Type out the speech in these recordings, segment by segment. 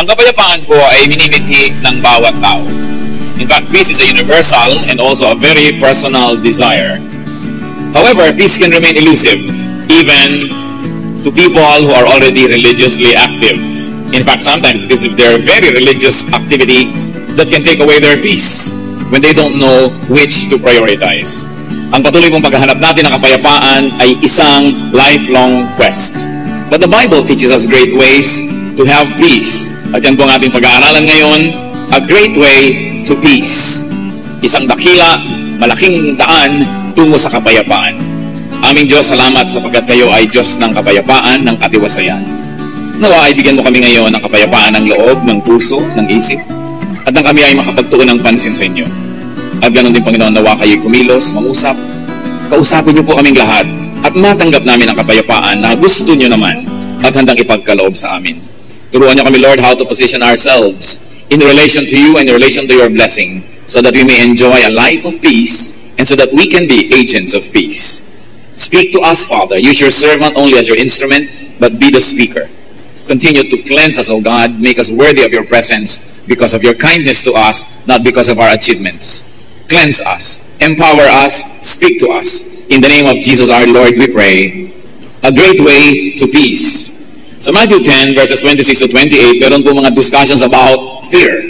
Ang kapayapaan po ay minimithi ng bawat tao. In fact, peace is a universal and also a very personal desire. However, peace can remain elusive even to people who are already religiously active. In fact, sometimes it is their very religious activity that can take away their peace when they don't know which to prioritize. Ang patuloy pong paghahanap natin ng kapayapaan ay isang lifelong quest. But the Bible teaches us great ways to have peace. At yan po ang ating pag-aaralan ngayon, a great way to peace. Isang dakila, malaking daan tungo sa kapayapaan. Aming Diyos, salamat sapagkat kayo ay Diyos ng kapayapaan, ng katiwasayan. Nawa ay bigyan mo kami ngayon ng kapayapaan ng loob, ng puso, ng isip, at nang kami ay makapagtuon ng pansin sa inyo. At ganoon din, Panginoon, nawa kayo'y kumilos, mangusap. Kausapin niyo po kaming lahat at matanggap namin ang kapayapaan na gusto niyo naman at handang ipagkaloob sa amin. Turuan niyo kami, Lord, how to position ourselves in relation to you and in relation to your blessing so that we may enjoy a life of peace and so that we can be agents of peace. Speak to us, Father. Use your servant only as your instrument, but be the speaker. Continue to cleanse us, O God. Make us worthy of your presence because of your kindness to us, not because of our achievements. Cleanse us. Empower us. Speak to us. In the name of Jesus our Lord, we pray. A great way to peace. Sa Matthew 10, verses 26 to 28, meron po mga discussions about fear.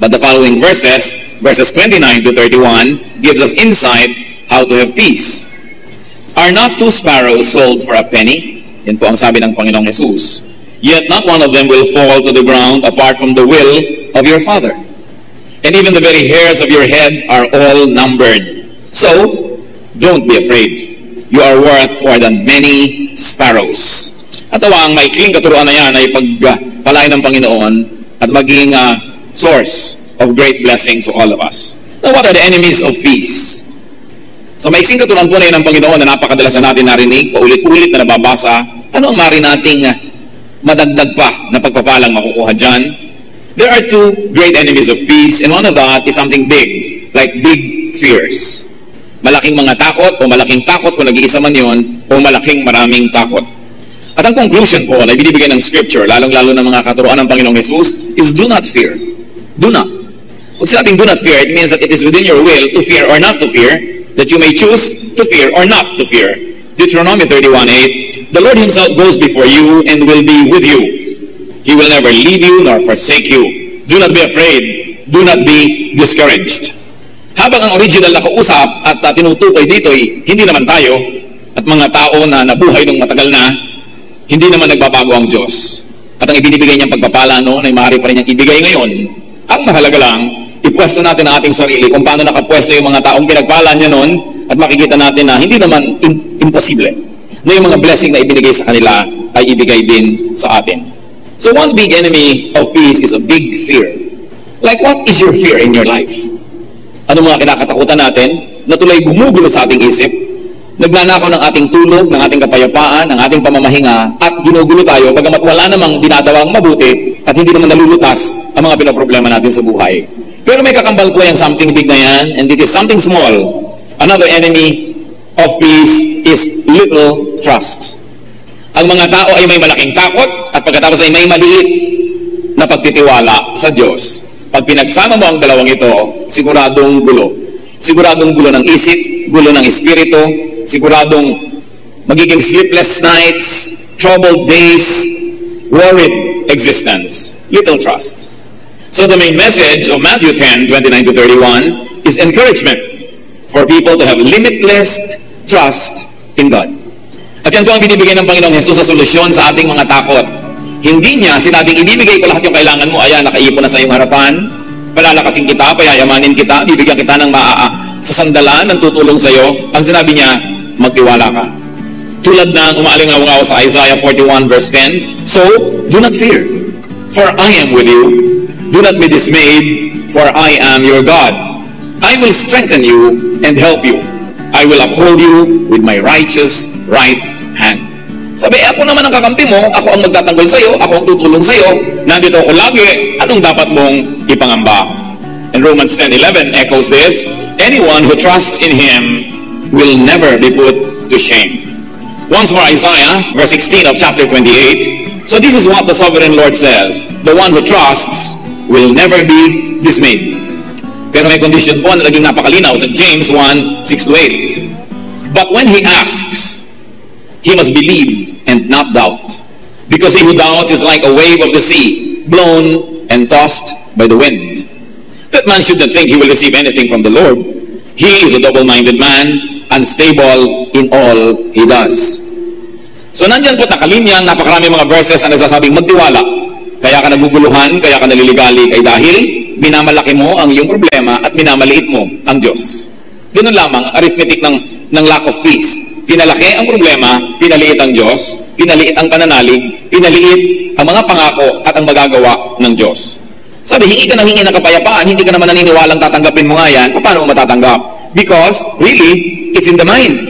But the following verses 29 to 31, gives us insight how to have peace. Are not 2 sparrows sold for a penny? Yan po ang sabi ng Panginoong Jesus. Yet not one of them will fall to the ground apart from the will of your Father. And even the very hairs of your head are all numbered. So, don't be afraid. You are worth more than many sparrows. At ang maikling katuruan na yan ay pagpalain ng Panginoon at maging source of great blessing to all of us. Now, what are the enemies of peace? Sa maiksing katuruan po na yun ng Panginoon na napakadalas na natin narinig, paulit-ulit na nababasa, ano ang mari nating madagdag pa na pagpapalang makukuha dyan? There are 2 great enemies of peace, and one of that is something big, like big fears. Malaking mga takot o malaking takot kung nag-iisa man yun, o malaking maraming takot. At ang conclusion po na ibinibigay ng Scripture, lalong-lalo ng mga katuruan ng Panginoong Jesus, is do not fear. Do not. Kung sinabing do not fear, it means that it is within your will to fear or not to fear, that you may choose to fear or not to fear. Deuteronomy 31:8, the Lord Himself goes before you and will be with you. He will never leave you nor forsake you. Do not be afraid. Do not be discouraged. Habang ang original na kausap at tinutukoy dito ay hindi naman tayo at mga tao na nabuhay nung matagal na, hindi naman nagbabago ang Diyos. At ang ibinibigay niyang pagpapala noon ay maaari pa rin niyang ibigay ngayon. Ang mahalaga lang, ipwesto natin ang ating sarili kung paano nakapwesto yung mga taong pinagpala niya noon at makikita natin na hindi naman imposible na yung mga blessing na ibinigay sa kanila ay ibigay din sa atin. So one big enemy of peace is a big fear. Like, what is your fear in your life? Ano mga kinakatakutan natin na tuloy gumugulo sa ating isip, nagnanakaw ng ating tulog, ng ating kapayapaan, ng ating pamamahinga, at ginugulo tayo, bagamat wala namang dinadawang mabuti, at hindi naman nalulutas ang mga pinaproblema natin sa buhay. Pero may kakambal po yan, something big na yan, and it is something small. Another enemy of peace is little trust. Ang mga tao ay may malaking takot, at pagkatapos ay may maliit na pagtitiwala sa Diyos. Pag pinagsama mo ang dalawang ito, siguradong gulo. Siguradong gulo ng isip, gulo ng espiritu, siguradong magiging sleepless nights, troubled days, worried existence, little trust. So the main message of Matthew 10, 29 to 31 is encouragement for people to have limitless trust in God. At yan po ang binibigay ng Panginoong Jesus sa solusyon sa ating mga takot. Hindi niya sinabing ibibigay ko lahat yung kailangan mo, ayan, nakaipon na sa iyong harapan, palalakasin kita, payayamanin kita, bibigyan kita ng sa sandalan ng tutulong sa iyo. Ang sinabi niya, magtiwala ka. Tulad ng umaalingaw sa Isaiah 41 verse 10, so, do not fear, for I am with you. Do not be dismayed, for I am your God. I will strengthen you and help you. I will uphold you with my righteous right hand. Sabi, ako naman ang kakampi mo, ako ang magtatanggol sa iyo, ako ang tutulong sa iyo, nandito ako lagi, anong dapat mong ipangamba? And Romans 10:11 echoes this, anyone who trusts in Him will never be put to shame. Once more, Isaiah, verse 16 of chapter 28, So this is what the sovereign Lord says. The one who trusts will never be dismayed. Pero may condition po na naging napakalinaw sa James 1:6-8. But when he asks, he must believe and not doubt. Because he who doubts is like a wave of the sea, blown and tossed by the wind. That man should not think he will receive anything from the Lord. He is a double-minded man, unstable in all he does. So nandyan po nakalinya, napakarami mga verses na nagsasabing magtiwala. Kaya ka naguguluhan, kaya ka naliligali, ay dahil minamalaki mo ang iyong problema at minamaliit mo ang Diyos. Ganun lamang ang arithmetic ng lack of peace. Pinalaki ang problema, pinaliit ang Diyos, pinaliit ang pananalig, pinaliit ang mga pangako at ang magagawa ng Diyos. Sabi, hingi ka ng hingi ng kapayapaan, hindi ka naman naniniwalang tatanggapin mo nga yan, paano mo matatanggap? Because, really, it's in the mind.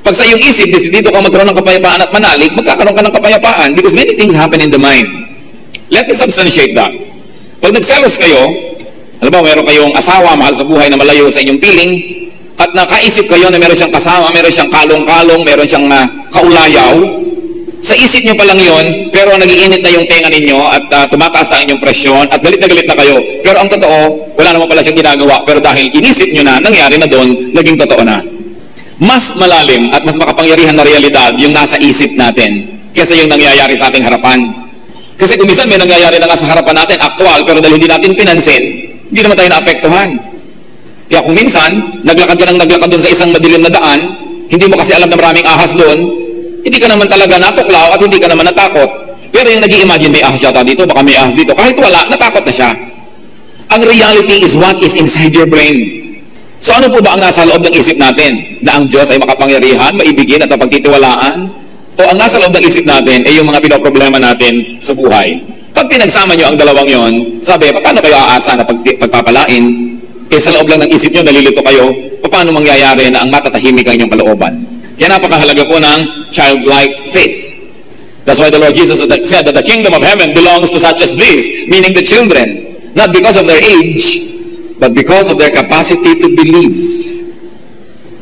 Pag sa iyong isip, dito ka magkaroon ng kapayapaan at manalig, magkakaroon ka ng kapayapaan because many things happen in the mind. Let me substantiate that. Pag nagselos kayo, alam ba, meron kayong asawa, mahal sa buhay na malayo sa inyong piling, at nakaisip kayo na meron siyang kasama, meron siyang kalong-kalong, meron siyang kaulayaw, sa isip nyo pa lang yun, pero nag-iinit na yung tenga ninyo at tumataas na inyong presyon at galit na kayo. Pero ang totoo, wala naman pala siyang ginagawa, pero dahil inisip nyo na, nangyari na doon, naging totoo na. Mas malalim at mas makapangyarihan na realidad yung nasa isip natin kaysa yung nangyayari sa ating harapan. Kasi kung minsan may nangyayari na nga sa harapan natin, aktual, pero dahil hindi natin pinansin, hindi naman tayo naapektuhan. Kaya kung minsan, naglakad ka ng naglakad doon sa isang madilim na daan, hindi mo kasi alam na maraming ahas doon, hindi ka naman talaga natuklaw at hindi ka naman natakot. Pero yung nag-i-imagine, may ahas yata dito, baka may ahas dito, kahit wala, natakot na siya. Ang reality is what is inside your brain. So ano po ba ang nasa loob ng isip natin? Na ang Diyos ay makapangyarihan, maibigin at mapagtitiwalaan? O ang nasa loob ng isip natin ay yung mga pinoproblema natin sa buhay? Pag pinagsama nyo ang dalawang yon, sabi, paano kayo aasa na pagpapalain? Sa loob lang ng isip nyo, nalilito kayo, paano mangyayari na ang matatahimik ang inyong kalooban? Kaya napakahalaga po ng childlike faith. That's why the Lord Jesus said that the kingdom of heaven belongs to such as these, meaning the children, not because of their age, but because of their capacity to believe.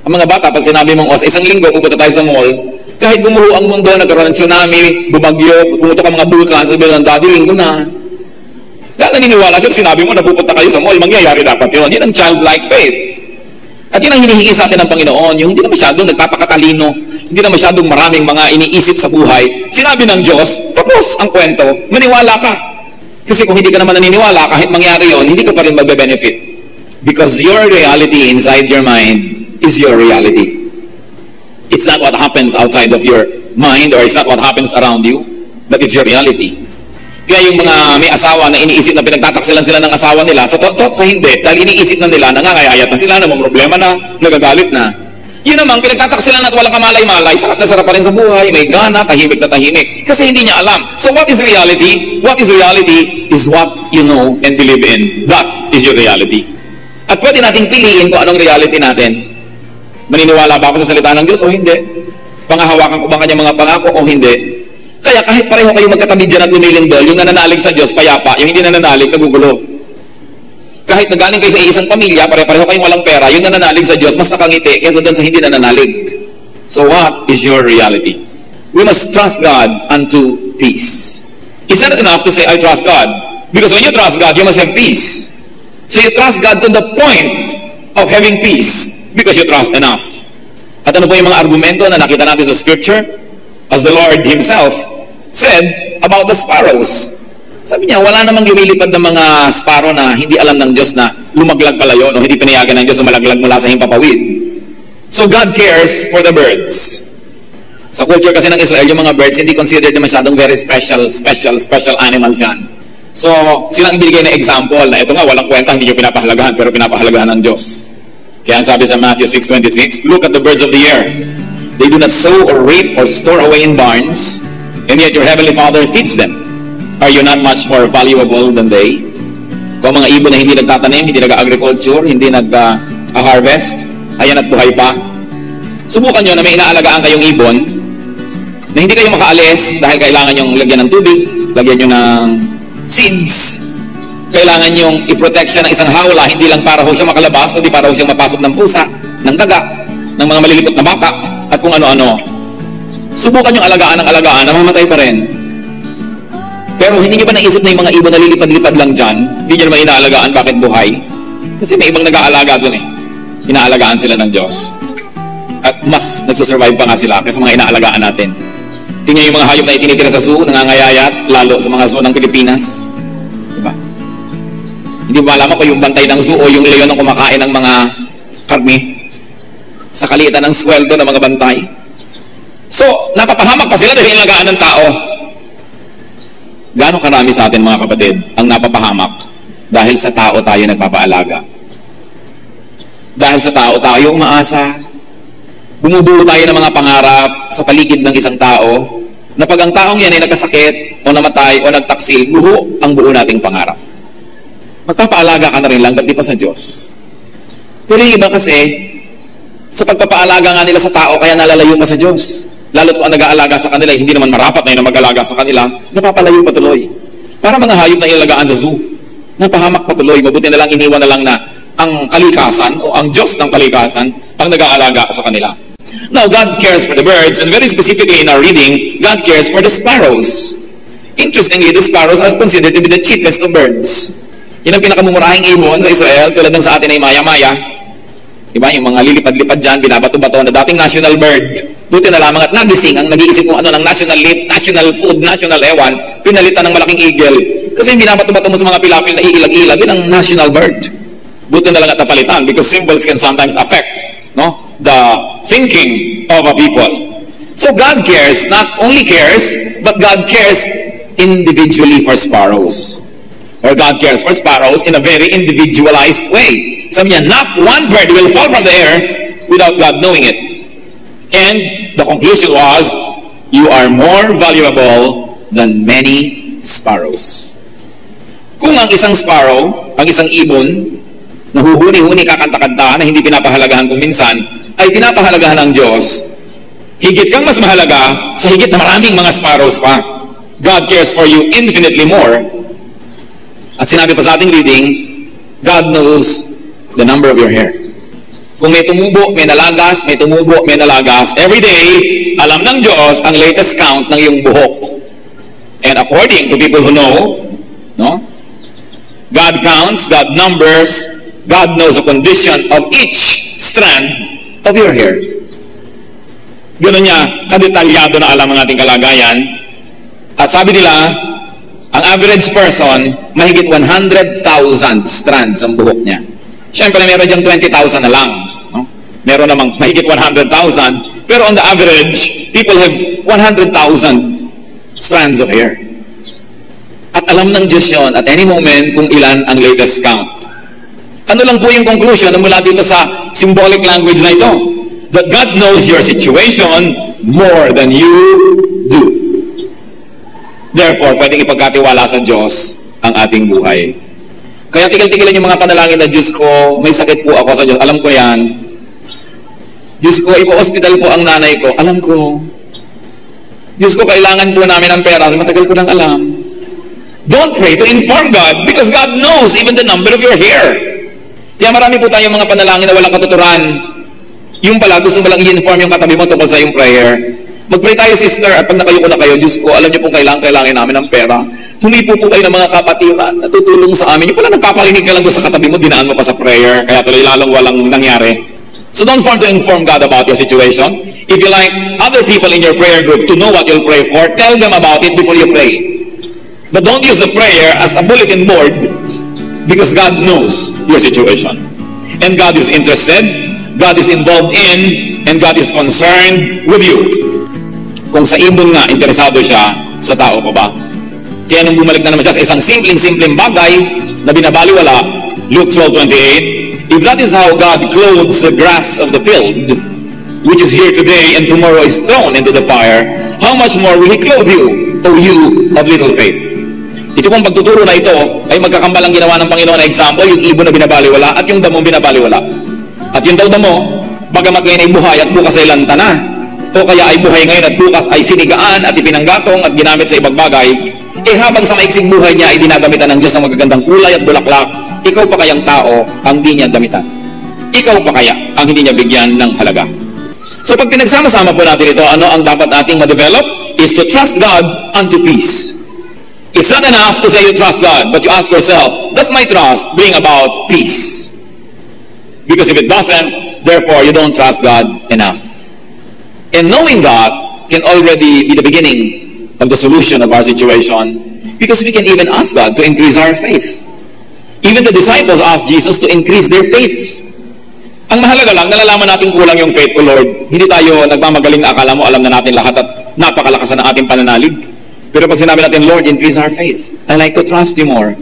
Ang mga bata, pag sinabi mong, sa isang linggo, pupunta tayo sa mall, kahit gumuho ang mundo, nagkaroon ng tsunami, bumagyo, pumutok ang mga bulkan, sabihin ng daddy, linggo na. Dahil naniniwala siya, sinabi mo na pupunta kayo sa mall, mangyayari dapat yun. Yan ang childlike faith. At yun ang hinihingi sa atin ng Panginoon, yung hindi na masyadong nagpapakatalino, hindi na masyadong maraming mga iniisip sa buhay. Sinabi ng Diyos, tapos ang kwento, maniwala ka. Kasi kung hindi ka naman naniniwala, kahit mangyari yun, hindi ka pa rin magbe-benefit. Because your reality inside your mind is your reality. It's not what happens outside of your mind or it's not what happens around you, but it's your reality. Kaya yung mga may asawa na iniisip na pinagtataksilan sila ng asawa nila, sa hindi, dahil iniisip na nila, nangangayayat na sila, namang problema na, nagagalit na. Yun namang pinagtataksilan at walang kamalay-malay, sarap na sarap pa rin sa buhay, may gana, tahimik na tahimik. Kasi hindi niya alam. So what is reality? What is reality is what you know and believe in. That is your reality. At pwede nating piliin kung anong reality natin. Maniniwala ba ako sa salita ng Diyos o hindi? Pangahawakan ko ba kanyang mga pangako o hindi? Kaya kahit pareho kayo magkatabi dyan at lumilindol, yung nananalig sa Diyos, payapa, yung hindi nananalig, nagugulo. Kahit nagaling kayo sa isang pamilya, pareho kayong walang pera, yung nananalig sa Diyos, mas nakangiti kaysa doon sa hindi nananalig. So what is your reality? We must trust God unto peace. It's not enough to say, I trust God. Because when you trust God, you must have peace. So you trust God to the point of having peace because you trust enough. At ano po yung mga argumento na nakita natin sa Scripture? As the Lord Himself said about the sparrows. Sabi niya, wala namang lumilipad ng mga sparrow na hindi alam ng Diyos na lumaglag pala yun o hindi pinayagan ng Diyos na malaglag mula sa himpapawid. So God cares for the birds. Sa culture kasi ng Israel, yung mga birds hindi considered na masyadong very special animals yan. So, silang ibigay na example na ito nga, walang kwenta, hindi nyo pinapahalagahan, pero pinapahalagahan ng Diyos. Kaya ang sabi sa Matthew 6:26, look at the birds of the air. They do not sow or reap or store away in barns, and yet your heavenly Father feeds them. Are you not much more valuable than they? Kung mga ibon na hindi nagtatanim, hindi nag-agriculture, hindi nag-harvest, ayan at buhay pa. Subukan nyo na may inaalagaan kayong ibon, na hindi kayo makaalis dahil kailangan nyong lagyan ng tubig, lagyan nyo ng seeds, kailangan yung i-protect siya ng isang hawla, hindi lang para ho siya makalabas, kundi para ho siyang mapasok ng pusa, ng daga, ng mga malilipot na baka, at kung ano-ano. Subukan yung alagaan ng alagaan, namamatay pa rin. Pero hindi nyo ba naisip na yung mga ibon na lilipad-lipad lang dyan, hindi nyo naman inaalagaan bakit buhay? Kasi may ibang nag-aalaga dun eh. Inaalagaan sila ng Diyos. At mas nagsusurvive pa nga sila kasi mga inaalagaan natin. Tingnan yung mga hayop na itinitira sa zoo, nangangayayat, lalo sa mga zoo ng Pilipinas. Diba? Hindi mo malaman kung yung bantay ng zoo o yung leon ang kumakain ng mga karne sa kaliitan ng sweldo ng mga bantay. So, napapahamak pa sila dahil inaalagaan ng tao. Gaano karami sa atin mga kapatid ang napapahamak dahil sa tao tayo nagpapaalaga? Dahil sa tao tayo umaasa. Bumubuo tayo ng mga pangarap sa paligid ng isang tao na pag ang taong yan ay nagkasakit o namatay o nagtaksil, buo ang buo nating pangarap. Magpapaalaga ka na rin lang, ba't di pa sa Diyos? Pero yung iba kasi, sa pagpapaalaga nga nila sa tao, kaya nalalayo pa sa Diyos. Lalo't kung ang nag-aalaga sa kanila, hindi naman marapat na yun ang mag-alaga sa kanila, napapalayo patuloy. Para mga hayop na ilalagaan sa zoo, napahamak patuloy, mabuti na lang, iniwan na lang na ang kalikasan o ang Diyos ng kalikasan ang nag-aalaga sa kanila. Now, God cares for the birds, and very specifically in our reading, God cares for the sparrows. Interestingly, the sparrows are considered to be the cheapest of birds. Yan ang pinakamumurahing ibon sa Israel, tulad ng sa atin ay maya-maya. Diba? Yung mga lilipad-lipad dyan, binabato-bato na dating national bird. Buti na lamang at nagising ang nag-iisip kung ano ng national leaf, national food, national ewan, pinalitan ng malaking eagle. Kasi yung binabato-bato mo sa mga pilapil na iilag-ilag, yun ang national bird. Buti na lang at napalitan because symbols can sometimes affect the thinking of a people. So God cares, not only cares, but God cares individually for sparrows. Or God cares for sparrows in a very individualized way. Sabi niya, not one bird will fall from the air without God knowing it. And the conclusion was, you are more valuable than many sparrows. Kung ang isang sparrow, ang isang ibon, nahuhuni-huni kakanta-kanta na hindi pinapahalagahan kung minsan, ay pinapahalagahan ng Diyos, higit kang mas mahalaga sa higit na maraming mga sparrows pa. God cares for you infinitely more. At sinabi pa sa ating reading, God knows the number of your hair. Kung may tumubo, may nalagas, may tumubo, may nalagas, every day, alam ng Diyos ang latest count ng iyong buhok. And according to people who know, God counts, God numbers, God knows the condition of each strand of your hair. Ganoon niya, kadetalyado na alam ang ating kalagayan. At sabi nila, ang average person, mahigit 100,000 strands ang buhok niya. Siyempre, meron diyang 20,000 na lang. Meron namang mahigit 100,000. Pero on the average, people have 100,000 strands of hair. At alam ng Diyos yun, at any moment, kung ilan ang latest count. Ano lang po yung conclusion na mula dito sa symbolic language na ito? That God knows your situation more than you do. Therefore, pwedeng ipagkatiwala sa Diyos ang ating buhay. Kaya tigil-tigilan yung mga panalangin na, Diyos ko, may sakit po ako sa Diyos. Alam ko yan. Diyos ko, ipo-hospital po ang nanay ko. Alam ko. Diyos ko, kailangan po namin ng pera. Matagal ko nang alam. Don't pray to inform God because God knows even the number of your hair. Kaya marami po tayong mga panalangin na walang katuturan. Yung pala, gusto mo lang i-inform yung katabi mo tungkol sa yung prayer. Mag-pray tayo, sister, at pag nakayuko na kayo, Diyos ko, alam niyo po kailangan namin ng pera. Humipo po kayo ng mga kapatiran na tutulong sa amin. Yung pala nagpaparinig ka lang doon sa katabi mo, dinaan mo pa sa prayer, kaya tuloy lalong walang nangyari. So don't form to inform God about your situation. If you like other people in your prayer group to know what you'll pray for, tell them about it before you pray. But don't use the prayer as a bulletin board because God knows your situation. And God is interested, God is involved in, and God is concerned with you. Kung sa ibon nga, interesado siya, sa tao pa ba? Kaya nung bumalik na naman siya sa isang simpleng bagay na binabaliwala, Luke 12:28, if that is how God clothes the grass of the field, which is here today and tomorrow is thrown into the fire, how much more will He clothe you, O you of little faith? Ito pong pagtuturo na ito ay magkakambalang ginawa ng Panginoon na example, yung ibon na binabaliwala at yung damong binabaliwala. At yung daw damo, bagamat ngayon ay buhay at bukas ay lanta na, o kaya ay buhay ngayon at bukas ay sinigaan at ipinanggatong at ginamit sa ibang bagay, habang sa maiksing buhay niya ay dinagamitan ng Diyos ng magagandang kulay at bulaklak, ikaw pa kayang tao ang di niya gamitan? Ikaw pa kaya ang hindi niya bigyan ng halaga? So pag pinagsama-sama po natin ito, ano ang dapat ating ma-develop? Is to trust God unto peace. It's not enough to say you trust God, but you ask yourself, does my trust bring about peace? Because if it doesn't, therefore you don't trust God enough. And knowing God can already be the beginning of the solution of our situation, because we can even ask God to increase our faith. Even the disciples asked Jesus to increase their faith. Ang mahalaga lang, nalalaman natin kulang yung faith ko, Lord. Hindi tayo nagmamagaling na akala mo, alam na natin lahat at napakalakas na ating pananalig. Pero pag sinabi natin, Lord, increase our faith. I like to trust you more.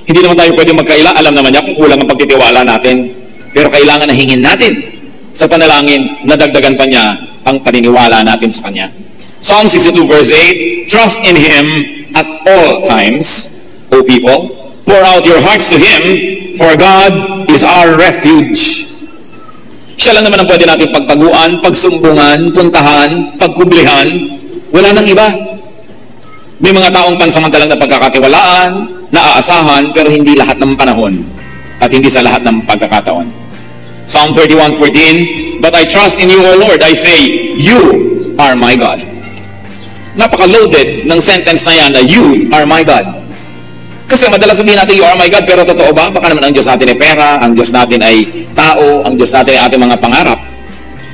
Hindi naman tayo pwede magkaila. Alam naman niya kung kulang ang pagtitiwala natin. Pero kailangan na hingin natin sa panalangin na dagdagan pa niya ang paniniwala natin sa Kanya. Psalm 62 verse 8, trust in Him at all times, O people. Pour out your hearts to Him, for God is our refuge. Siya lang naman ang pwede natin pagtaguan, pagsumbungan, puntahan, pagkublihan. Wala nang iba. May mga taong pansamantalang na pagkakatiwalaan, naaasahan, pero hindi lahat ng panahon at hindi sa lahat ng pagkakataon. Psalm 31:14, but I trust in you, O Lord. I say, you are my God. Napaka-loaded ng sentence na yan na you are my God. Kasi madalas sabihin natin, you are my God, pero totoo ba? Baka naman ang Diyos natin ay pera, ang Diyos natin ay tao, ang Diyos natin ay ating mga pangarap.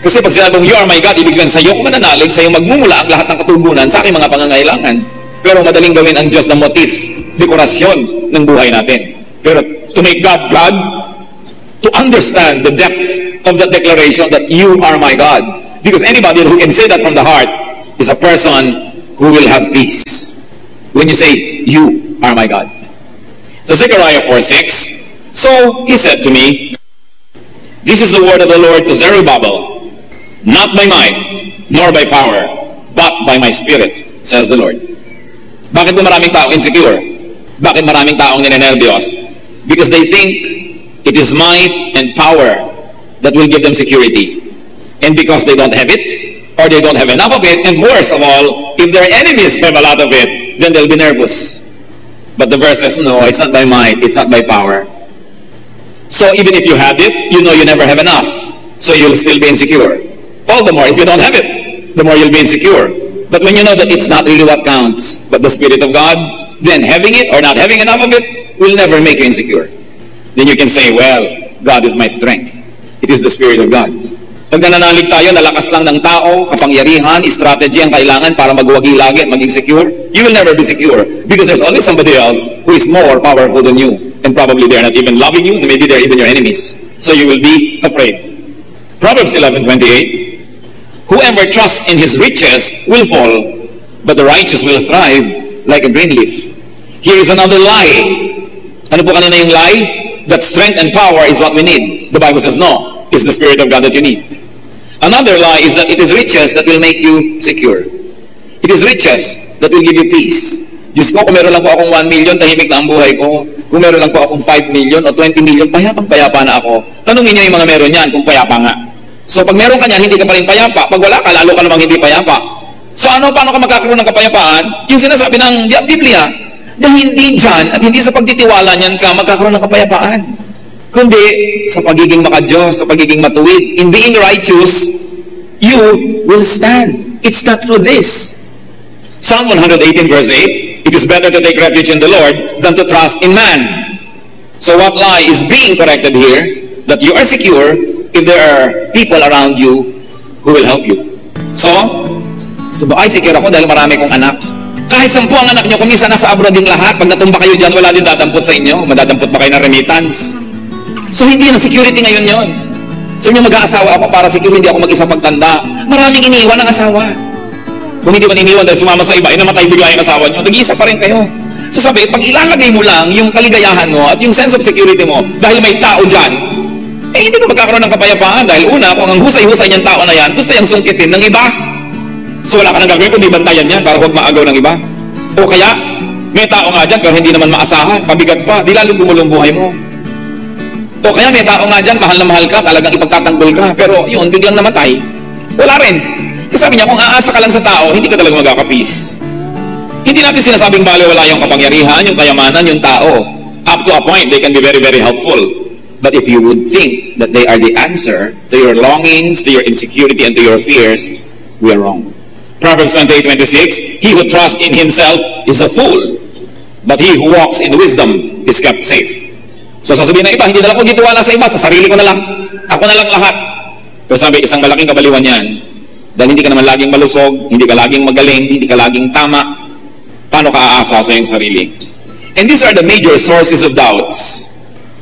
Kasi pag sinabing you are my God, ibig sabihin, sa iyo ko mananalig, sa iyo magmumula ang lahat ng katugunan sa aking mga pangangailangan. Pero madaling gawin ang Diyos na motif, dekorasyon ng buhay natin. Pero to make God God, to understand the depth of that declaration that you are my God. Because anybody who can say that from the heart is a person who will have peace. When you say, you are my God. So Zechariah 4:6, so he said to me, this is the word of the Lord to Zerubbabel, not by might, nor by power, but by my spirit, says the Lord. Bakit ba maraming taong insecure? Bakit maraming taong ninenervyos? Because they think it is might and power that will give them security. And because they don't have it, or they don't have enough of it, and worse of all, if their enemies have a lot of it, then they'll be nervous. But the verse says, no, it's not by might, it's not by power. So even if you have it, you know you never have enough. So you'll still be insecure. All the more, if you don't have it, the more you'll be insecure. But when you know that it's not really what counts, but the Spirit of God, then having it or not having enough of it will never make you insecure. Then you can say, well, God is my strength. It is the Spirit of God. Pag nananalig tayo, nalakas lang ng tao, kapangyarihan, strategy ang kailangan para magwagi lagi at maging secure, you will never be secure because there's always somebody else who is more powerful than you. And probably they're not even loving you, maybe they're even your enemies. So you will be afraid. Proverbs 11:28, whoever trusts in his riches will fall, but the righteous will thrive like a green leaf. Here is another lie. Ano po kanina yung lie? That strength and power is what we need. The Bible says no, it's the Spirit of God that you need. Another lie is that it is riches that will make you secure. It is riches that will give you peace. Diyos ko, kung meron lang po akong 1 million, tahimik na ang buhay ko. Kung meron lang po akong 5 million o 20 million, payapang-payapa na ako. Tanungin niyo yung mga meron yan kung payapa nga. So pag meron ka niyan, hindi ka pa rin payapa. Pag wala ka, lalo ka namang hindi payapa. So paano ka magkakaroon ng kapayapaan? Yung sinasabi ng Biblia, dahil hindi dyan at hindi sa pagtitiwala niyan ka magkakaroon ng kapayapaan. Kundi sa pagiging makadiyos, sa pagiging matuwid. In being righteous, you will stand. It's not through this. Psalm 118 verse 8, it is better to take refuge in the Lord than to trust in man. So what lie is being corrected here? That you are secure if there are people around you who will help you. So ay secure ako dahil marami kong anak. Kahit 10 ang anak nyo, kung minsan nasa abroad din lahat, pag natumba kayo dyan, wala din dadampot sa inyo. Madadampot pa kayo ng remittance. So hindi na security ngayon yon. Sabi niyo, mag-aasawa ako para secure, hindi ako mag-isa pagtanda. Maraming iniwan ang asawa. Kung hindi man iniwan dahil sumama sa iba, namatay bigla yung asawa niyo, nag-iisa pa rin kayo. So sabi, pag ilalagay mo lang yung kaligayahan mo at yung sense of security mo, dahil may tao dyan, hindi ka magkakaroon ng kapayapaan. Dahil una, kung ang husay-husay niyang tao na yan, gusto yung sungkitin ng iba. So wala ka nang gagawin kundi bantayan yan para huwag maagaw ng iba. O kaya, may tao nga dyan pero hindi naman maasahan, pabigat pa, di lalong gumulong buhay mo. O kaya may tao nga dyan, mahal na mahal ka, talagang ipagtatanggol ka, pero yun, biglang namatay. Wala rin. Kasi sabi niya, kung aasa ka lang sa tao, hindi ka talaga magkakapis. Hindi natin sinasabing baliwala yung kapangyarihan, yung kayamanan, yung tao. Up to a point, they can be very, very helpful. But if you would think that they are the answer to your longings, to your insecurity, and to your fears, we are wrong. Proverbs 28:26, he who trusts in himself is a fool, But he who walks in wisdom is kept safe. So sasabihin ng iba, hindi na lang ako gitiwala sa iba, sa sarili ko na lang. Ako na lang lahat. Pero sabi, isang malaking kabaliwan yan. Dahil hindi ka naman laging malusog, hindi ka laging magaling, hindi ka laging tama. Paano ka aasa sa iyong sarili? And these are the major sources of doubts.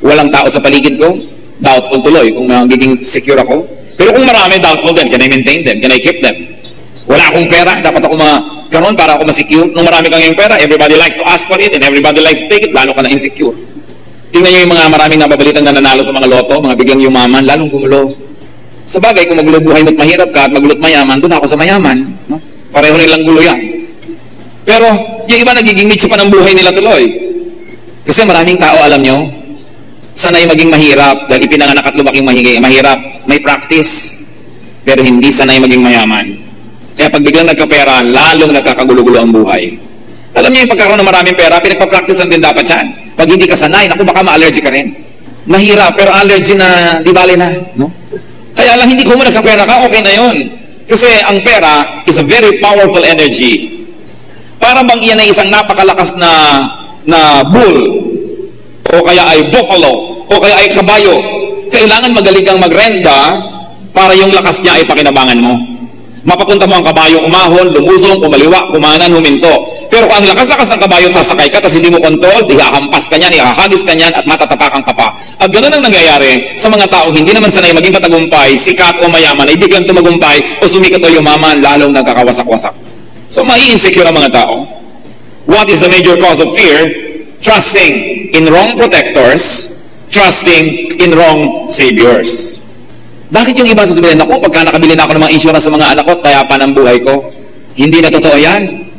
Walang tao sa paligid ko, doubtful tuloy kung magiging secure ako. Pero kung marami, doubtful din. Can I maintain them? Can I keep them? Wala akong pera, dapat ako magkaroon para ako masecure. Nung marami kang yung pera, everybody likes to ask for it and everybody likes to take it, lalo ka na insecure. Tingnan nyo yung mga maraming nababalitang na nanalo sa mga loto, mga biglang yumaman, lalong gumulo. Sa bagay, kung magulo buhay mo't mahirap ka at magulot mayaman, doon ako sa mayaman. No? Pareho nilang gulo yan. Pero yung iba nagiging mitsa pa ng buhay nila tuloy. Kasi maraming tao, alam nyo, sanay maging mahirap dahil ipinanganak at lumaking mahirap. May practice, pero hindi sanay maging mayaman. Kaya pag biglang nagkapera, lalong nagkakagulo-gulo ang buhay. Alam niyo yung pagkakaroon ng maraming pera, pinagpa-practice din dapat yan. Pag hindi ka sanay, naku, baka ma-allergy ka rin. Mahirap, pero allergy na, di bali na. No? Kaya lang, hindi ko mo nagkapera ka, okay na yun. Kasi ang pera is a very powerful energy. Para bang iyan ay isang napakalakas na bull, o kaya ay buffalo, o kaya ay kabayo. Kailangan magaling kang magrenda para yung lakas niya ay pakinabangan mo. Mapapunta mo ang kabayo, umahon, lumusong, kumaliwa, kumanan, huminto. Pero kung ang lakas-lakas ng kabayo sasakay ka, tapos hindi mo kontrol, ihahampas ka niyan, ihahagis ka niyan, at matatapakan ka pa. At ganoon ang nangyayari sa mga taong hindi naman sanay maging matagumpay, sikat o mayaman, ay biglang tumagumpay o sumikat o yumaman, lalong nagkakawasak-wasak. So, mai-insecure ang mga tao. What is the major cause of fear? Trusting in wrong protectors, trusting in wrong saviors. Bakit yung iba sasabihin, ako, pagka nakabili na ako ng mga insurance sa mga anak ko, kaya pa ng buhay ko? Hindi na totoo yan.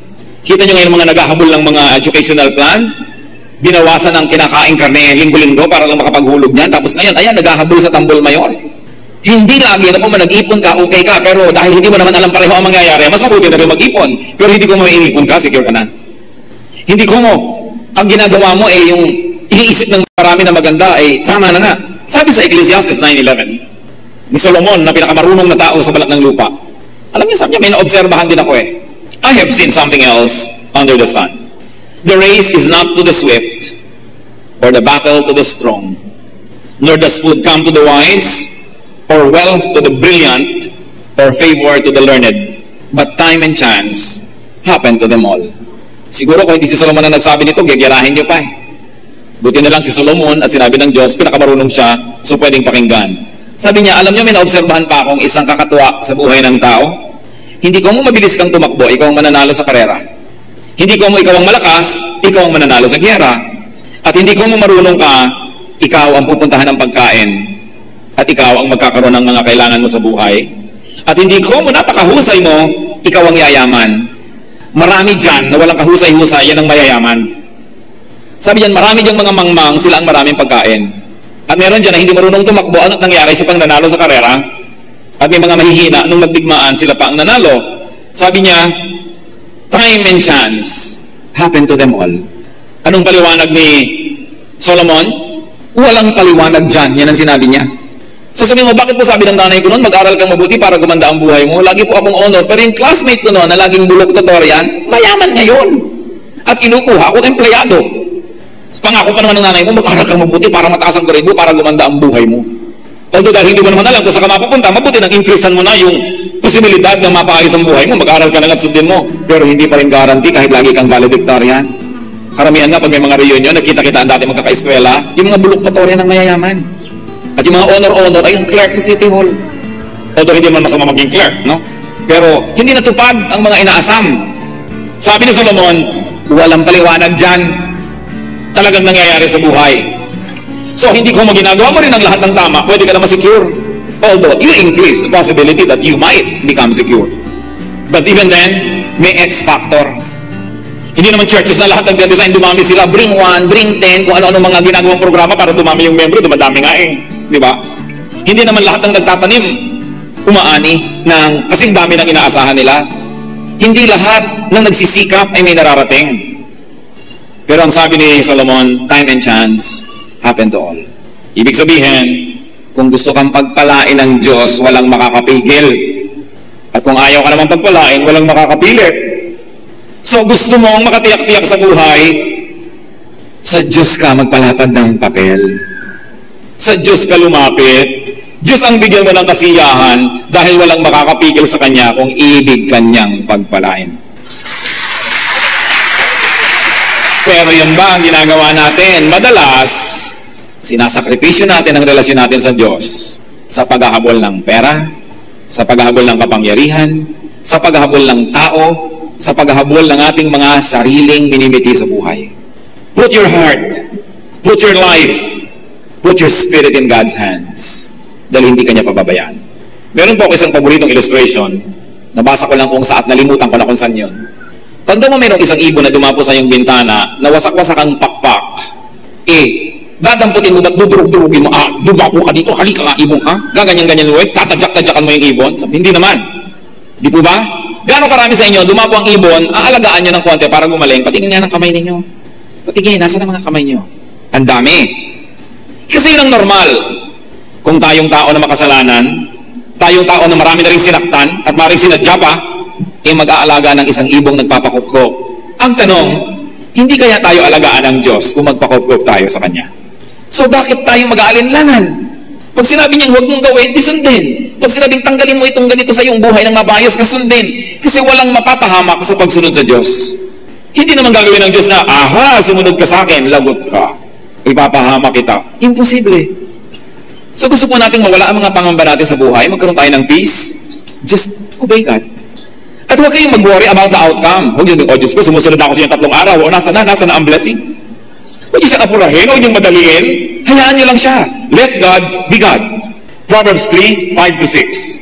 Kita nyo ngayon mga naghahabol ng mga educational plan, binawasan ang kinakain karne linggo-linggo para lang makapaghulog niyan. Tapos ngayon, ayan, naghahabol sa tambol mayor. Hindi lagi na kung nag-ipon ka, okay ka, pero dahil hindi mo naman alam pareho ang mangyayari, mas mabuti na rin mag-ipon. Pero hindi ko mo inipon ka, secure ka na. Hindi ko mo. Ang ginagawa mo ay yung iniisip ng marami na maganda ay tama na nga. Sabi sa Ecclesiastes 9:11, ni Solomon na pinakamarunong na tao sa balat ng lupa. Alam niya, sabi niya, may naobserbahan din ako eh. I have seen something else under the sun. The race is not to the swift, or the battle to the strong, nor does food come to the wise, or wealth to the brilliant, or favor to the learned, but time and chance happen to them all. Siguro kung hindi si Solomon na nagsabi nito, gagirahin niyo pa eh. Buti na lang si Solomon at sinabi ng Diyos, pinakamarunong siya, so pwedeng pakinggan. Sabi niya, alam niyo, may naobserbahan pa akong isang kakatuwa sa buhay ng tao. Hindi ko mo mabilis kang tumakbo, ikaw ang mananalo sa karera. Hindi ko mo ikaw ang malakas, ikaw ang mananalo sa gyera. At hindi ko mo marunong ka, ikaw ang pupuntahan ng pagkain. At ikaw ang magkakaroon ng mga kailangan mo sa buhay. At hindi ko mo napakahusay mo, ikaw ang yayaman. Marami dyan na walang kahusay-husay, yan ang mayayaman. Sabi diyan, marami dyan mga mangmang, sila ang maraming pagkain. At meron dyan na hindi marunong tumakbo, ano't nangyari siya pang nanalo sa karera? At may mga mahihina, nung magdigmaan, sila pa ang nanalo. Sabi niya, time and chance happen to them all. Anong paliwanag ni Solomon? Walang paliwanag dyan, yan ang sinabi niya. Sasabihin mo, bakit po sabi ng nanay ko noon, mag-aral kang mabuti para gumanda ang buhay mo? Lagi po akong honor, pero yung classmate ko noon, na laging bulok tutorian, mayaman ngayon. At kinukuha ako empleyado. Pangako pa naman ng nanay mo, mag-aral kang mabuti para mataas ang grade mo, para gumanda ang buhay mo. Although dahil hindi mo naman alam kung saan ka mapupunta, mabuti nang increasean mo na yung posibilidad na mapaayos ang buhay mo, mag-aral ka na at sundin mo. Pero hindi pa rin guarantee kahit lagi kang valedictorian. Karamihan nga pag may mga reunion, nagkita-kita ang dati magkaka-eskwela, yung mga bulok tutorian ng mayayaman. At yung mga honor-honor ay ang clerk sa City Hall. Although hindi man masama maging clerk, no? Pero hindi natupad ang mga inaasam. Sabi ni Solomon, walang paliwanag dyan. Talagang nangyayari sa buhay. So, hindi ko ginagawa mo rin ang lahat ng tama, pwede ka na ma-secure. Although, you increase the possibility that you might become secure. But even then, may X factor. Hindi naman churches na lahat nag-design, dumami sila, bring 1, bring 10, kung ano-ano mga ginagawang programa para dumami yung membro, dumadami nga eh. Di ba? Hindi naman lahat ng nagtatanim, umaani ng kasing dami ng inaasahan nila. Hindi lahat ng nagsisikap ay may nararating. Pero ang sabi ni Solomon, time and chance happen to all. Ibig sabihin, kung gusto kang pagpalain ng Diyos, walang makakapigil. At kung ayaw ka naman pagpalain, walang makakapilit. So gusto mong makatiyak-tiyak sa buhay, Sa Diyos ka magpalapad ng papel. Sa Diyos ka lumapit. Diyos ang bigyan mo ng kasiyahan dahil walang makakapigil sa Kanya kung ibig Kanyang pagpalain. Pero yun ba ang ginagawa natin? Madalas, sinasakripisyo natin ang relasyon natin sa Diyos sa paghahabol ng pera, sa paghahabol ng kapangyarihan, sa paghahabol ng tao, sa paghahabol ng ating mga sariling minimiti sa buhay. Put your heart, put your life, put your spirit in God's hands. Dahil hindi Kanya pababayaan. Meron po ako isang paboritong illustration. Nabasa ko lang kung saan, nalimutan ko na kung saan yun. Pag daw mayroong isang ibon na dumapo sa iyong bintana, nawasak-wasak ang pakpak, dadamputin mo ba't dudurug-durugin mo, dumapo ka dito, halika nga, ibon ka, gaganyan-ganyan mo, tatadyak-tadyakan mo yung ibon. Sabi, hindi naman. Di po ba? Gano'ng karami sa inyo, dumapo ang ibon, aalagaan nyo ng konti para gumaling, patingin nga ng kamay ninyo. Patingin, nasa na mga kamay nyo? Ang dami. Kasi yun ang normal. Kung tayong tao na makasalanan, tayong tao na marami na rin sinaktan, at maring sinadya pa, mag-aalaga ng isang ibong nagpapakupkop. Ang tanong, hindi kaya tayo alagaan ng Diyos kung magpakupkop tayo sa Kanya? So bakit tayo mag-aalinlangan? Pag sinabi niyang huwag mong gawin, di sundin. Pag sinabing tanggalin mo itong ganito sa iyong buhay ng mabayos, kasundin. Kasi walang mapapahamak sa pagsunod sa Diyos. Hindi naman gagawin ng Diyos na, sumunod ka sa akin, lagot ka. Ipapahamak kita. Imposible. So gusto po natin mawala ang mga pangamba natin sa buhay, magkaroon tayo ng peace, just obey God. At huwag kayong mag-worry about the outcome. Huwag yung, Diyos ko, sumusunod ako sa inyong 3 araw. O, nasa na ang blessing? Huwag yung siya apurahin, huwag yung madaliin. Hayaan nyo lang siya. Let God be God. Proverbs 3:5-6.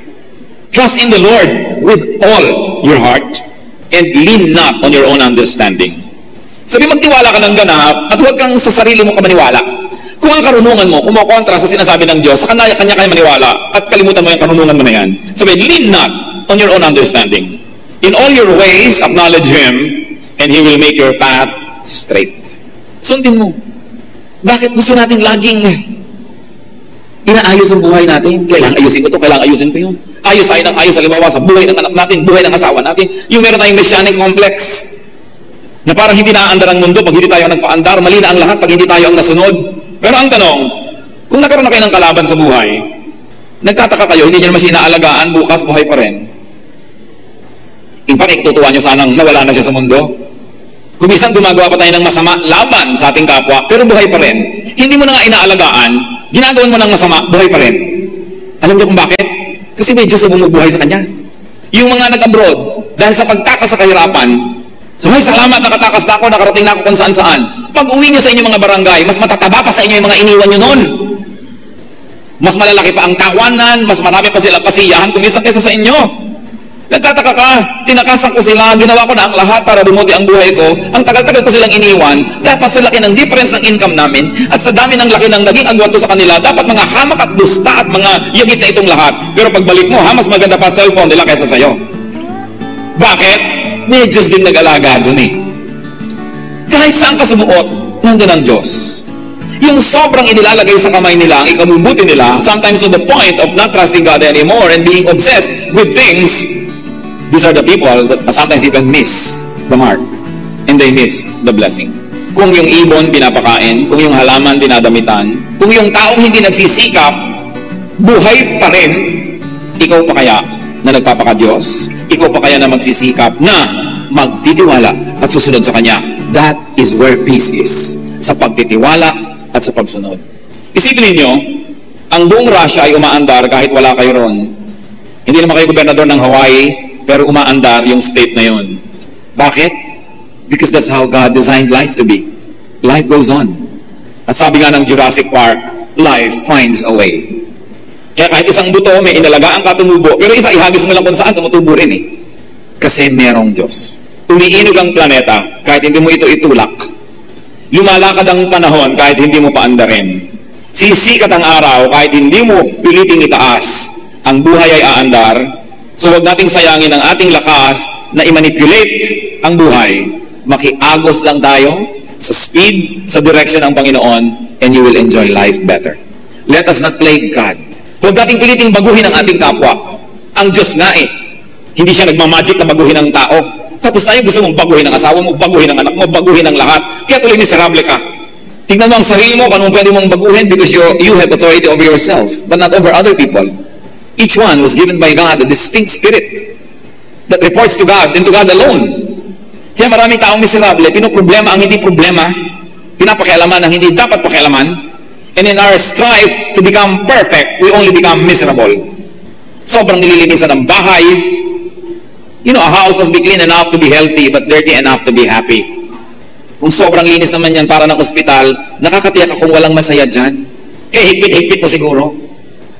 Trust in the Lord with all your heart and lean not on your own understanding. Sabi, magtiwala ka ng ganap at huwag kang sa sarili mo ka maniwala. Kung ang karunungan mo, kumokontra sa sinasabi ng Diyos, sa kanya maniwala at kalimutan mo yung karunungan mo na yan. Sabi, lean not on your own understanding. In all your ways, acknowledge Him, and He will make your path straight. Sundin mo. Bakit gusto natin laging inaayos ang buhay natin? Kailangan ayusin ko ito, kailangan ayusin ko yun. Ayos tayo ng ayos, halimbawa sa buhay ng anak natin, buhay ng asawa natin. Yung meron tayong messianic complex, na parang hindi naaandar ang mundo pag hindi tayo nagpaandar, mali na ang lahat pag hindi tayo ang nasunod. Pero ang tanong, kung nagkaroon na kayo ng kalaban sa buhay, nagtataka kayo, hindi nyo naman siya inaalagaan, bukas buhay pa rin. In fact, itutuwa nyo sanang nawala na siya sa mundo. Kung minsan gumagawa pa tayo ng masama laban sa ating kapwa, pero buhay pa rin. Hindi mo na nga inaalagaan, ginagawan mo ng masama, buhay pa rin. Alam niyo kung bakit? Kasi may Diyos na bumubuhay sa Kanya. Yung mga nag-abroad, dahil sa pagtakas sa kahirapan, ay salamat, nakatakas na ako, nakarating na ako kung saan-saan. Pag uwi nyo sa inyong mga barangay, mas matataba pa sa inyo yung mga iniwan nyo noon. Mas malalaki pa ang tawanan, mas marami pa silang kasiyahan kumisan kaysa sa inyo. Nagtataka ka, tinakasan ko sila, ginawa ko na ang lahat para bumuti ang buhay ko, ang tagal-tagal ko silang iniwan, dapat sa laki ng difference ng income namin, at sa dami ng laki ng naging agwat ko sa kanila, dapat mga hamak at dusta at mga yagit na itong lahat. Pero pagbalik mo, mas maganda pa cellphone nila kaysa sa'yo. Bakit? May Diyos din nag-alaga dun eh. Kahit saan ka sumuot, nandun ang Diyos. Yung sobrang inilalagay sa kamay nila, ang ikabubuti nila, sometimes to the point of not trusting God anymore and being obsessed with things. These are the people that sometimes even miss the mark and they miss the blessing. Kung yung ibon pinapakain, kung yung halaman dinadamitan, kung yung taong hindi nagsisikap, buhay pa rin, ikaw pa kaya na nagpapaka-Diyos? Ikaw pa kaya na magsisikap na magtitiwala at susunod sa Kanya? That is where peace is. Sa pagtitiwala at sa pagsunod. Isipin ninyo, ang buong Russia ay umaandar kahit wala kayo ron. Hindi naman kayo gobernador ng Hawaii, pero umaandar yung state na yun. Bakit? Because that's how God designed life to be. Life goes on. At sabi nga ng Jurassic Park, life finds a way. Kaya kahit isang buto, may inalagaan ka tumubo, pero isa ihagis mo lang kung saan, tumutubo rin eh. Kasi merong Diyos. Umiinog ang planeta, kahit hindi mo ito itulak. Lumalakad ang panahon, kahit hindi mo paandarin. Sisikat ang araw, kahit hindi mo piliting itaas. Ang buhay ay aandar. So huwag nating sayangin ang ating lakas na i-manipulate ang buhay. Makiagos lang tayo sa speed, sa direction ng Panginoon, and you will enjoy life better. Let us not plague God. Huwag nating piliting baguhin ang ating kapwa. Ang Diyos nga eh. Hindi siya nagmamagic na baguhin ang tao. Tapos tayo gusto mong baguhin ang asawa mo, baguhin ang anak mo, baguhin ang lahat. Kaya tuloy miserable ka. Tingnan mo ang sarili mo, kung anong pwede mong baguhin because you have authority over yourself, but not over other people. Each one was given by God a distinct spirit that reports to God and to God alone. Kaya maraming taong miserable, pinoproblema ang hindi problema, pinapakialaman ang hindi dapat pakialaman, and in our strive to become perfect, we only become miserable. Sobrang nililinisan ng bahay. You know, a house must be clean enough to be healthy, but dirty enough to be happy. Kung sobrang linis naman yan para ng ospital, nakakatiyak akong walang masaya dyan. Kaya higpit-higpit mo siguro.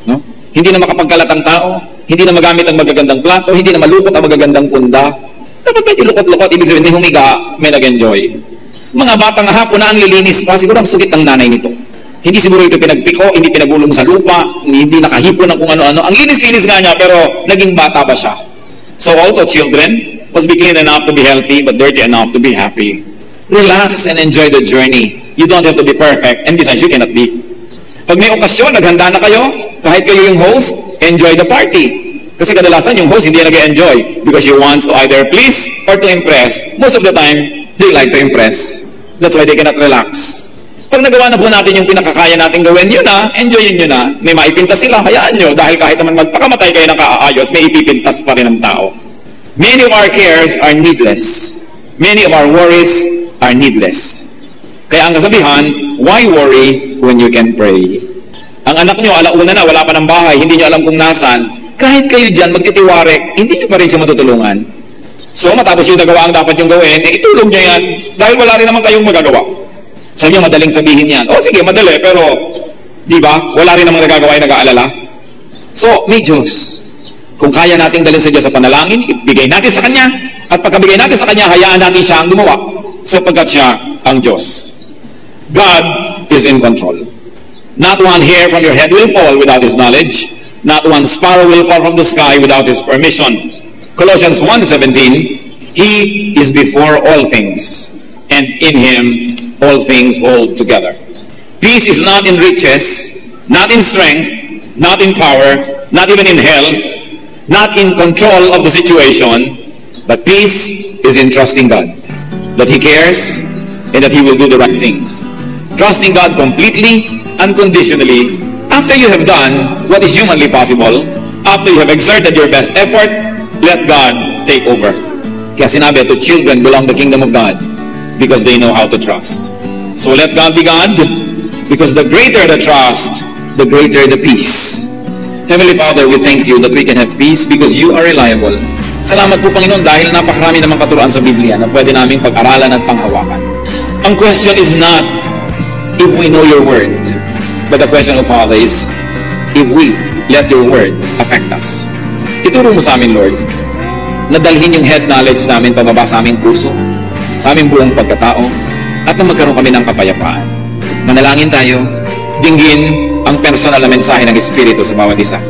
No? Hindi na makapagkalat ang tao, hindi na magamit ang magagandang plato, hindi na malukot ang magagandang punda. Dapat pwede lukot-lukot, ibig sabihin, may humiga, may nag-enjoy. Mga batang hapon na ang lilinis pa, siguro ang sugit ng nanay nito. Hindi siguro ito pinagpiko, hindi pinagulong sa lupa, hindi nakahipon ng kung ano-ano. Ang linis-linis nga niya, pero naging bata ba siya? So also children must be clean enough to be healthy, but dirty enough to be happy. Relax and enjoy the journey. You don't have to be perfect, and besides, you cannot be. Pag may okasyon, naghanda na kayo, kahit kayo yung host, enjoy the party. Kasi kadalasan yung host hindi nag-enjoy because he wants to either please or to impress. Most of the time, they like to impress. That's why they cannot relax. Pag nagawa na po natin yung pinakakaya natin gawin, yun na, enjoyin nyo na. May maipintas sila, hayaan nyo. Dahil kahit naman magpakamatay kayo ng kaaayos, may ipipintas pa rin ng tao. Many of our cares are needless. Many of our worries are needless. Kaya ang kasabihan, why worry when you can pray? Ang anak nyo, alauna na, wala pa ng bahay, hindi nyo alam kung nasan. Kahit kayo dyan magtitiwarek, hindi nyo pa rin siya matutulungan. So matapos yung nagawa ang dapat yung gawin, itulong nyo yan dahil wala rin naman kayong magagawa. Sabi nyo, madaling sabihin yan. O sige, madali, pero di ba, wala rin namang nagagawa yung nag-aalala. So, may Diyos. Kung kaya nating dalhin sa Diyos sa panalangin, ibigay natin sa Kanya. At pagkabigay natin sa Kanya, hayaan natin siya ang gumawa sapagkat siya ang Diyos. God is in control. Not one hair from your head will fall without His knowledge. Not one sparrow will fall from the sky without His permission. Colossians 1:17, He is before all things, and in Him all things hold together. Peace is not in riches, not in strength, not in power, not even in health, not in control of the situation, but peace is in trusting God, that He cares and that He will do the right thing. Trusting God completely, unconditionally, after you have done what is humanly possible, after you have exerted your best effort, let God take over. Kaya sinabi, to children belong the kingdom of God because they know how to trust. So let God be God, because the greater the trust, the greater the peace. Heavenly Father, we thank you that we can have peace because you are reliable. Salamat po, Panginoon, dahil napakarami namang katuruan sa Biblia na pwede naming pag-aralan at panghawakan. Ang question is not if we know your word, but the question of Father is if we let your word affect us. Ituro mo sa amin, Lord, na dalhin yung head knowledge namin pababa sa aming puso, sa aming buong pagkatao, at na magkaroon kami ng kapayapaan. Manalangin tayo, dinggin ang personal na mensahe ng Espiritu sa bawat isa.